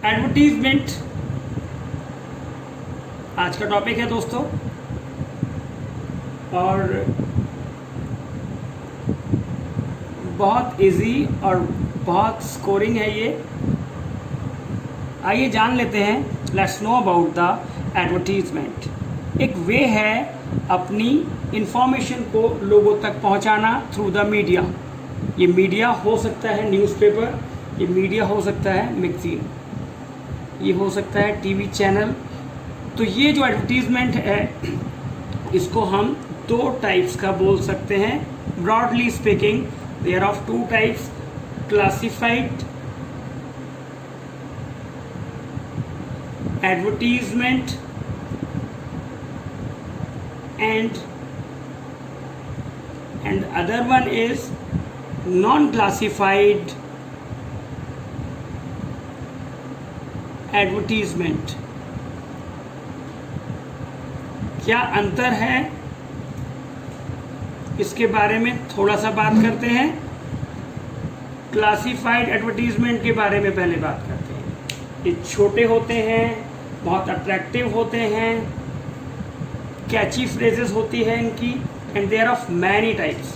Advertisement आज का topic है दोस्तों, और बहुत इजी और बहुत स्कोरिंग है ये। आइए जान लेते हैं। Let's know about the advertisement. एक वे है अपनी इंफॉर्मेशन को लोगों तक पहुंचाना थ्रू द मीडिया। ये मीडिया हो सकता है न्यूज़पेपर, ये मीडिया हो सकता है मैगजीन, ये हो सकता है टीवी चैनल। तो ये जो एडवर्टीजमेंट है इसको हम दो टाइप्स का बोल सकते हैं। Broadly speaking there are two types, classified advertisement and other one is non-classified advertisement. क्या अंतर है इसके बारे में थोड़ा सा बात करते हैं। क्लासिफाइड एडवर्टीजमेंट के बारे में पहले बात करते हैं। ये छोटे होते हैं, बहुत अट्रैक्टिव होते हैं, कैची फ्रेजेस होती है इनकी, and there of many types,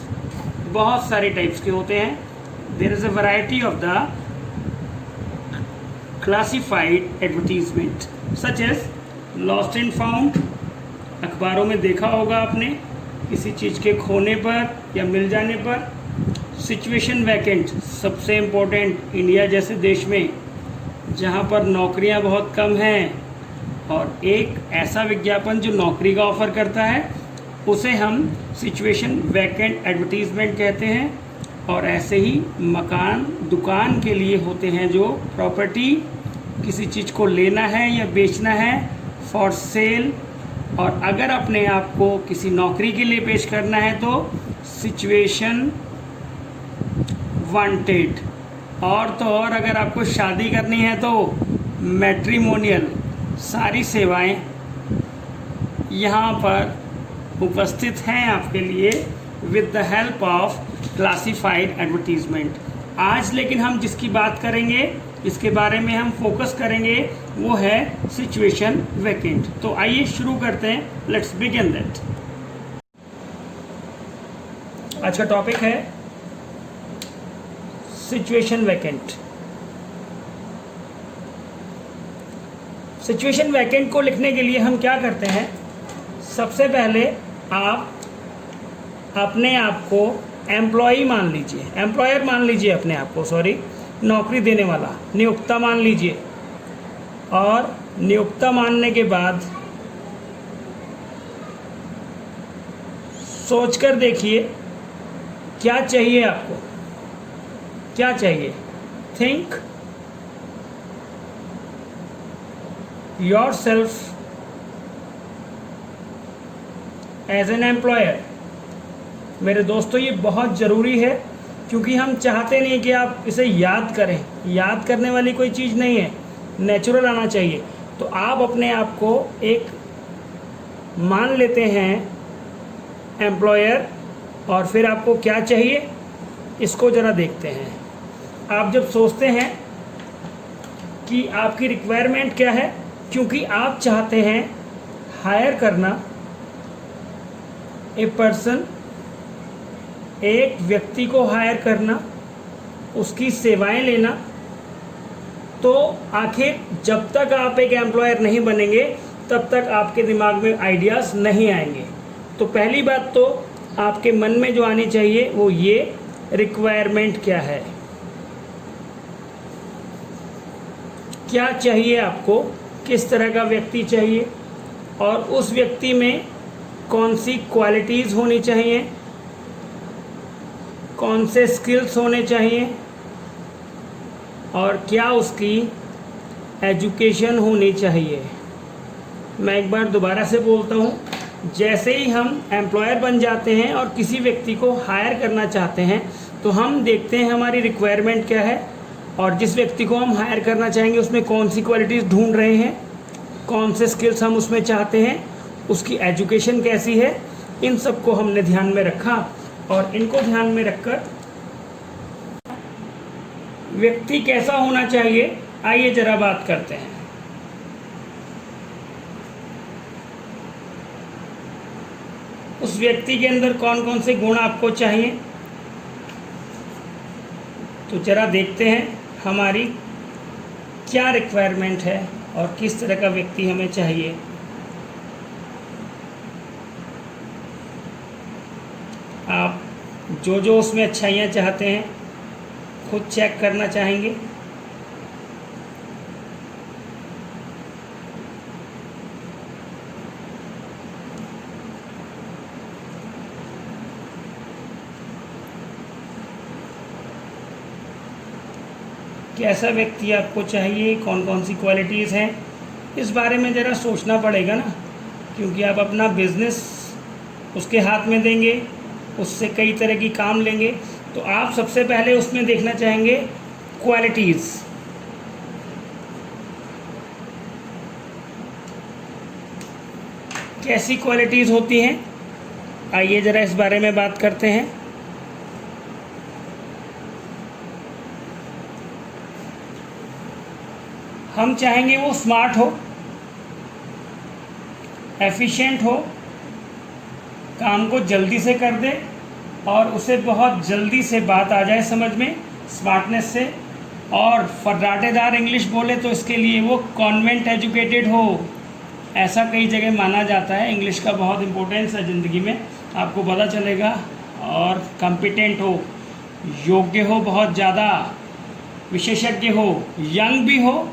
बहुत सारे टाइप्स के होते हैं। There is a variety of the classified advertisement such as lost and found. अखबारों में देखा होगा आपने, किसी चीज़ के खोने पर या मिल जाने पर। सिचुएशन वैकेंट, सबसे इम्पोर्टेंट, इंडिया जैसे देश में जहाँ पर नौकरियाँ बहुत कम हैं और एक ऐसा विज्ञापन जो नौकरी का ऑफ़र करता है उसे हम सिचुएशन वैकेंट एडवर्टीजमेंट कहते हैं। और ऐसे ही मकान दुकान के लिए होते हैं जो प्रॉपर्टी, किसी चीज़ को लेना है या बेचना है, फॉर सेल। और अगर अपने आप को किसी नौकरी के लिए पेश करना है तो सिचुएशन वांटेड। और तो और अगर आपको शादी करनी है तो मैट्रिमोनियल। सारी सेवाएं यहाँ पर उपस्थित हैं आपके लिए with the help of classified advertisement. आज लेकिन हम जिसकी बात करेंगे, इसके बारे में हम फोकस करेंगे, वो है सिचुएशन वैकेंट। तो आइए शुरू करते हैं। Let's begin that. आज का टॉपिक है सिचुएशन वैकेंट। सिचुएशन वैकेंट को लिखने के लिए हम क्या करते हैं, सबसे पहले आप अपने आप को एम्प्लॉई मान लीजिए, एम्प्लॉयर मान लीजिए अपने आप को, सॉरी, नौकरी देने वाला, नियोक्ता मान लीजिए। और नियोक्ता मानने के बाद सोचकर देखिए क्या चाहिए आपको, क्या चाहिए। Think yourself as an employer. मेरे दोस्तों ये बहुत ज़रूरी है, क्योंकि हम चाहते नहीं कि आप इसे याद करें। याद करने वाली कोई चीज़ नहीं है, नेचुरल आना चाहिए। तो आप अपने आप को एक मान लेते हैं एम्प्लॉयर, और फिर आपको क्या चाहिए इसको ज़रा देखते हैं। आप जब सोचते हैं कि आपकी रिक्वायरमेंट क्या है, क्योंकि आप चाहते हैं हायर करना ए पर्सन, एक व्यक्ति को हायर करना, उसकी सेवाएं लेना। तो आखिर जब तक आप एक एम्प्लॉयर नहीं बनेंगे तब तक आपके दिमाग में आइडियाज़ नहीं आएंगे। तो पहली बात तो आपके मन में जो आनी चाहिए वो ये, रिक्वायरमेंट क्या है, क्या चाहिए आपको, किस तरह का व्यक्ति चाहिए, और उस व्यक्ति में कौन सी क्वालिटीज़ होनी चाहिए, कौन से स्किल्स होने चाहिए, और क्या उसकी एजुकेशन होनी चाहिए। मैं एक बार दोबारा से बोलता हूँ, जैसे ही हम एम्प्लॉयर बन जाते हैं और किसी व्यक्ति को हायर करना चाहते हैं तो हम देखते हैं हमारी रिक्वायरमेंट क्या है, और जिस व्यक्ति को हम हायर करना चाहेंगे उसमें कौन सी क्वालिटीज़ ढूंढ रहे हैं, कौन से स्किल्स हम उसमें चाहते हैं, उसकी एजुकेशन कैसी है। इन सब को हमने ध्यान में रखा, और इनको ध्यान में रखकर व्यक्ति कैसा होना चाहिए आइए जरा बात करते हैं। उस व्यक्ति के अंदर कौन कौन से गुण आपको चाहिए, तो जरा देखते हैं हमारी क्या रिक्वायरमेंट है और किस तरह का व्यक्ति हमें चाहिए। आप जो जो उसमें अच्छाइयाँ चाहते हैं खुद चेक करना चाहेंगे। कैसा व्यक्ति आपको चाहिए, कौन कौन सी क्वालिटीज़ हैं, इस बारे में ज़रा सोचना पड़ेगा ना, क्योंकि आप अपना बिजनेस उसके हाथ में देंगे, उससे कई तरह की काम लेंगे, तो आप सबसे पहले उसमें देखना चाहेंगे क्वालिटीज़। कैसी क्वालिटीज़ होती हैं, आइए ज़रा इस बारे में बात करते हैं। हम चाहेंगे वो स्मार्ट हो, एफिशिएंट हो, काम को जल्दी से कर दे और उसे बहुत जल्दी से बात आ जाए समझ में, स्मार्टनेस से, और फर्राटेदार इंग्लिश बोले तो इसके लिए वो कॉन्वेंट एजुकेटेड हो। ऐसा कई जगह माना जाता है, इंग्लिश का बहुत इम्पोर्टेंस है ज़िंदगी में, आपको पता चलेगा। और कॉम्पिटेंट हो, योग्य हो, बहुत ज़्यादा विशेषज्ञ हो, यंग भी हो,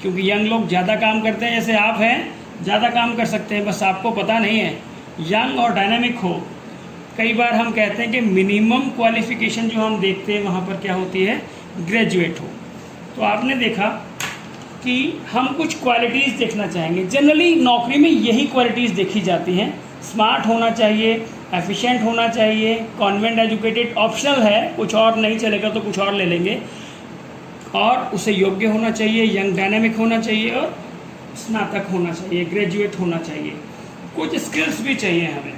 क्योंकि यंग लोग ज़्यादा काम करते हैं, जैसे आप हैं ज़्यादा काम कर सकते हैं, बस आपको पता नहीं है। यंग और डायनामिक हो। कई बार हम कहते हैं कि मिनिमम क्वालिफ़िकेशन जो हम देखते हैं वहाँ पर क्या होती है, ग्रेजुएट हो। तो आपने देखा कि हम कुछ क्वालिटीज़ देखना चाहेंगे। जनरली नौकरी में यही क्वालिटीज़ देखी जाती हैं। स्मार्ट होना चाहिए, एफिशिएंट होना चाहिए, कॉन्वेंट एजुकेटेड ऑप्शनल है, कुछ और नहीं चलेगा तो कुछ और ले लेंगे, और उसे योग्य होना चाहिए, यंग डायनामिक होना चाहिए, और स्नातक होना चाहिए, ग्रेजुएट होना चाहिए। कुछ स्किल्स भी चाहिए हमें,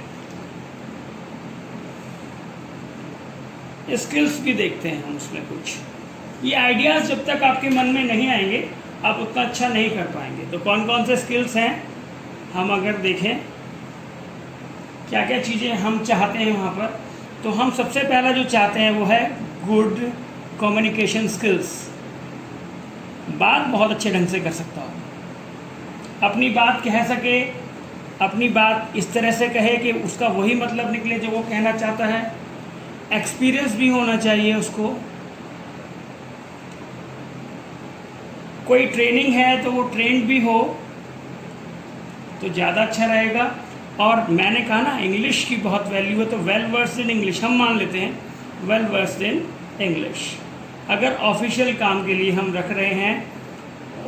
स्किल्स भी देखते हैं हम उसमें कुछ। ये आइडियाज़ जब तक आपके मन में नहीं आएंगे आप उतना अच्छा नहीं कर पाएंगे। तो कौन कौन से स्किल्स हैं, हम अगर देखें क्या क्या चीज़ें हम चाहते हैं वहाँ पर, तो हम सबसे पहला जो चाहते हैं वो है गुड कम्युनिकेशन स्किल्स। बात बहुत अच्छे ढंग से कर सकता हो, अपनी बात कह सके, अपनी बात इस तरह से कहे कि उसका वही मतलब निकले जो वो कहना चाहता है। एक्सपीरियंस भी होना चाहिए उसको, कोई ट्रेनिंग है तो वो ट्रेंड भी हो तो ज़्यादा अच्छा रहेगा। और मैंने कहा ना इंग्लिश की बहुत वैल्यू है, तो वेल वर्स्ड इन इंग्लिश हम मान लेते हैं, वेल वर्स्ड इन इंग्लिश। अगर ऑफिशियल काम के लिए हम रख रहे हैं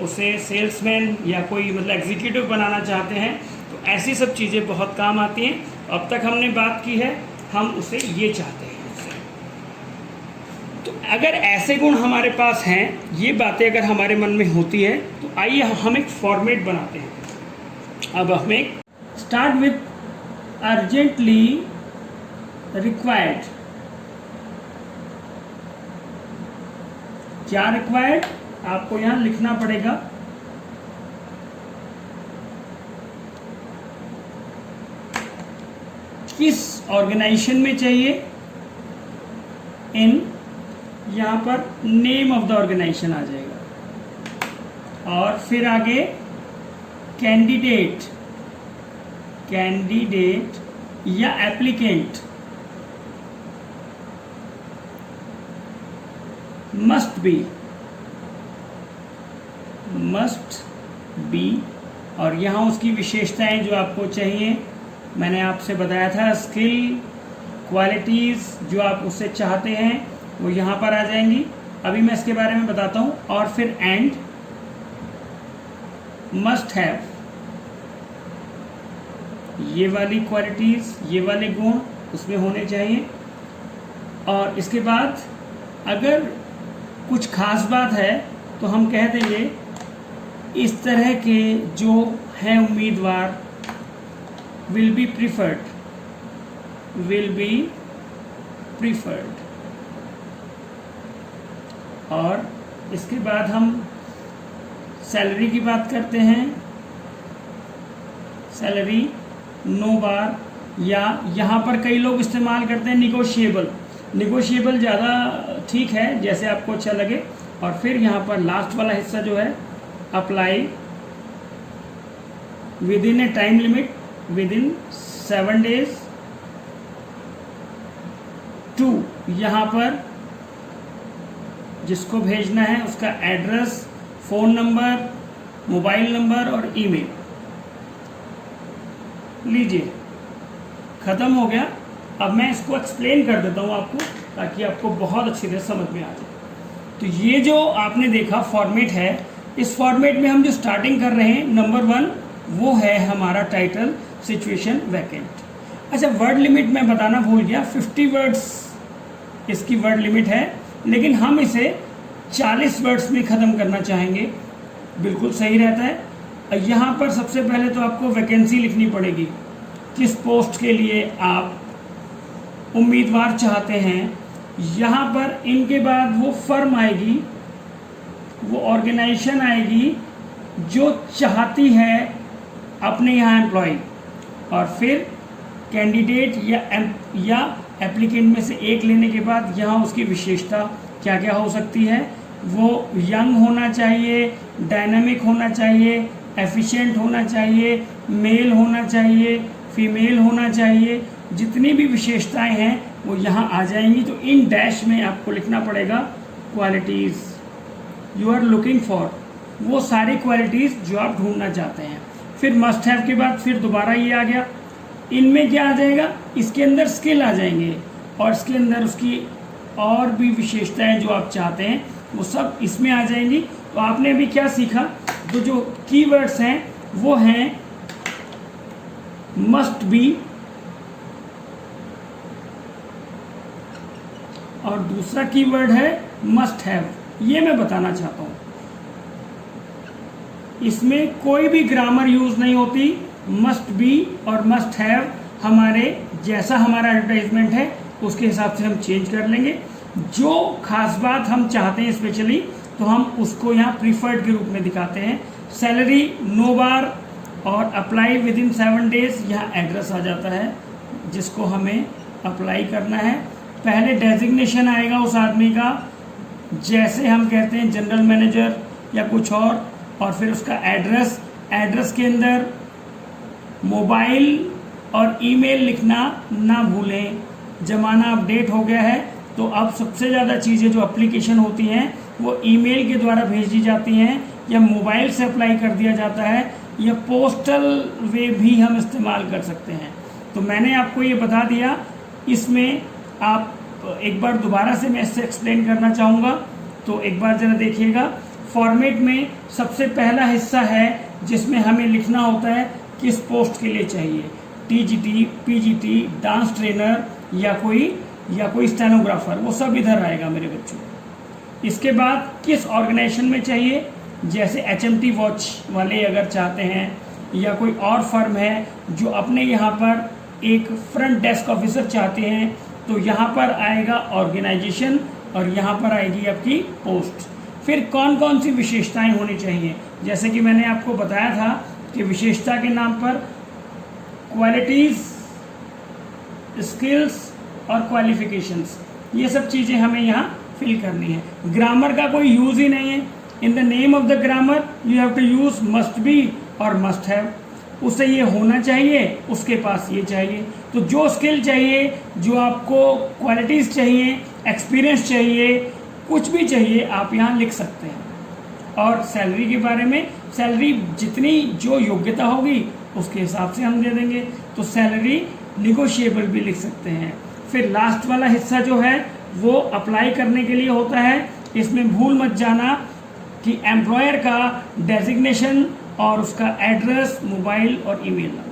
उसे, सेल्समैन या कोई मतलब एग्जीक्यूटिव बनाना चाहते हैं, तो ऐसी सब चीज़ें बहुत काम आती हैं। अब तक हमने बात की है, हम उसे ये चाहते हैं। तो अगर ऐसे गुण हमारे पास हैं, ये बातें अगर हमारे मन में होती है, तो आइए हम एक फॉर्मेट बनाते हैं। अब हमें स्टार्ट विथ अर्जेंटली रिक्वायर्ड। क्या रिक्वायर्ड आपको यहाँ लिखना पड़ेगा। किस ऑर्गेनाइजेशन में चाहिए, इन, यहाँ पर नेम ऑफ द ऑर्गेनाइजेशन आ जाएगा, और फिर आगे कैंडिडेट, कैंडिडेट या एप्लीकेंट मस्ट बी, और यहाँ उसकी विशेषताएं जो आपको चाहिए, मैंने आपसे बताया था स्किल, क्वालिटीज़ जो आप उससे चाहते हैं वो यहाँ पर आ जाएंगी। अभी मैं इसके बारे में बताता हूँ। और फिर एंड, मस्ट हैव, ये वाली क्वालिटीज़, ये वाले गुण उसमें होने चाहिए। और इसके बाद अगर कुछ खास बात है तो हम कह देंगे इस तरह के जो हैं उम्मीदवार will be preferred, और इसके बाद हम सैलरी की बात करते हैं, सैलरी नो बार, या यहाँ पर कई लोग इस्तेमाल करते हैं निगोशिएबल। निगोशिएबल ज़्यादा ठीक है, जैसे आपको अच्छा लगे। और फिर यहाँ पर लास्ट वाला हिस्सा जो है apply within a time limit within 7 days to, यहाँ पर जिसको भेजना है उसका address, phone number, mobile number और ईमेल। लीजिए, ख़त्म हो गया। अब मैं इसको एक्सप्लेन कर देता हूँ आपको, ताकि आपको बहुत अच्छी तरह समझ में आ जाए। तो ये जो आपने देखा फॉर्मेट है, इस फॉर्मेट में हम जो स्टार्टिंग कर रहे हैं, नंबर 1 वो है हमारा टाइटल सिचुएशन वैकेंट। अच्छा, वर्ड लिमिट मैं बताना भूल गया, 50 वर्ड्स इसकी वर्ड लिमिट है, लेकिन हम इसे 40 वर्ड्स में ख़त्म करना चाहेंगे, बिल्कुल सही रहता है। यहाँ पर सबसे पहले तो आपको वैकेंसी लिखनी पड़ेगी, किस पोस्ट के लिए आप उम्मीदवार चाहते हैं। यहाँ पर इनके बाद वो फर्म आएगी, वो ऑर्गेनाइजेशन आएगी जो चाहती है अपने यहाँ एम्प्लॉय, और फिर कैंडिडेट या एप्लीकेंट में से एक लेने के बाद यहाँ उसकी विशेषता क्या क्या हो सकती है। वो यंग होना चाहिए, डायनामिक होना चाहिए, एफिशिएंट होना चाहिए, मेल होना चाहिए, फीमेल होना चाहिए। जितनी भी विशेषताएं हैं वो यहाँ आ जाएंगी। तो इन डैश में आपको लिखना पड़ेगा qualities you are looking for, वो सारी क्वालिटीज़ जो आप ढूंढना चाहते हैं। फिर मस्ट हैव के बाद फिर दोबारा ये आ गया। इनमें क्या आ जाएगा, इसके अंदर स्किल आ जाएंगे, और इसके अंदर उसकी और भी विशेषताएं जो आप चाहते हैं वो सब इसमें आ जाएंगी। तो आपने अभी क्या सीखा, तो जो कीवर्ड्स हैं वो हैं मस्ट बी, और दूसरा कीवर्ड है मस्ट हैव। ये मैं बताना चाहता हूँ, इसमें कोई भी ग्रामर यूज नहीं होती। मस्ट बी और मस्ट हैव हमारे जैसा हमारा एडवर्टाइजमेंट है उसके हिसाब से हम चेंज कर लेंगे। जो खास बात हम चाहते हैं स्पेशली, तो हम उसको यहाँ प्रीफर्ड के रूप में दिखाते हैं। सैलरी नो बार और अप्लाई विद इन 7 days, यहाँ एड्रेस आ जाता है जिसको हमें अप्लाई करना है। पहले डेजिग्नेशन आएगा उस आदमी का, जैसे हम कहते हैं जनरल मैनेजर या कुछ और फिर उसका एड्रेस। एड्रेस के अंदर मोबाइल और ईमेल लिखना ना भूलें, ज़माना अपडेट हो गया है। तो अब सबसे ज़्यादा चीज़ें जो एप्लीकेशन होती हैं वो ईमेल के द्वारा भेजी जाती हैं, या मोबाइल से अप्लाई कर दिया जाता है, या पोस्टल वे भी हम इस्तेमाल कर सकते हैं। तो मैंने आपको ये बता दिया। इसमें आप एक बार दोबारा से मैं इससे एक्सप्लेन करना चाहूँगा, तो एक बार ज़रा देखिएगा। फॉर्मेट में सबसे पहला हिस्सा है जिसमें हमें लिखना होता है किस पोस्ट के लिए चाहिए, टीजीटी, पीजीटी, डांस ट्रेनर या कोई स्टेनोग्राफर, वो सब इधर आएगा मेरे बच्चों। इसके बाद किस ऑर्गेनाइजेशन में चाहिए, जैसे एचएमटी वॉच वाले अगर चाहते हैं, या कोई और फर्म है जो अपने यहाँ पर एक फ्रंट डेस्क ऑफिसर चाहते हैं, तो यहाँ पर आएगा ऑर्गेनाइजेशन और यहाँ पर आएगी आपकी पोस्ट। फिर कौन कौन सी विशेषताएं होनी चाहिए, जैसे कि मैंने आपको बताया था कि विशेषता के नाम पर क्वालिटीज़, स्किल्स और क्वालिफिकेशंस, ये सब चीज़ें हमें यहाँ फिल करनी है। ग्रामर का कोई यूज़ ही नहीं है। In the name of the grammar you have to use must be और मस्ट हैव। उसे ये होना चाहिए, उसके पास ये चाहिए। तो जो स्किल चाहिए, जो आपको क्वालिटीज़ चाहिए, एक्सपीरियंस चाहिए, कुछ भी चाहिए, आप यहाँ लिख सकते हैं। और सैलरी के बारे में, सैलरी जितनी जो योग्यता होगी उसके हिसाब से हम दे देंगे। तो सैलरी निगोशिएबल भी लिख सकते हैं। फिर लास्ट वाला हिस्सा जो है वो अप्लाई करने के लिए होता है। इसमें भूल मत जाना कि एम्प्लॉयर का डेजिग्नेशन और उसका एड्रेस, मोबाइल और ईमेल नंबर।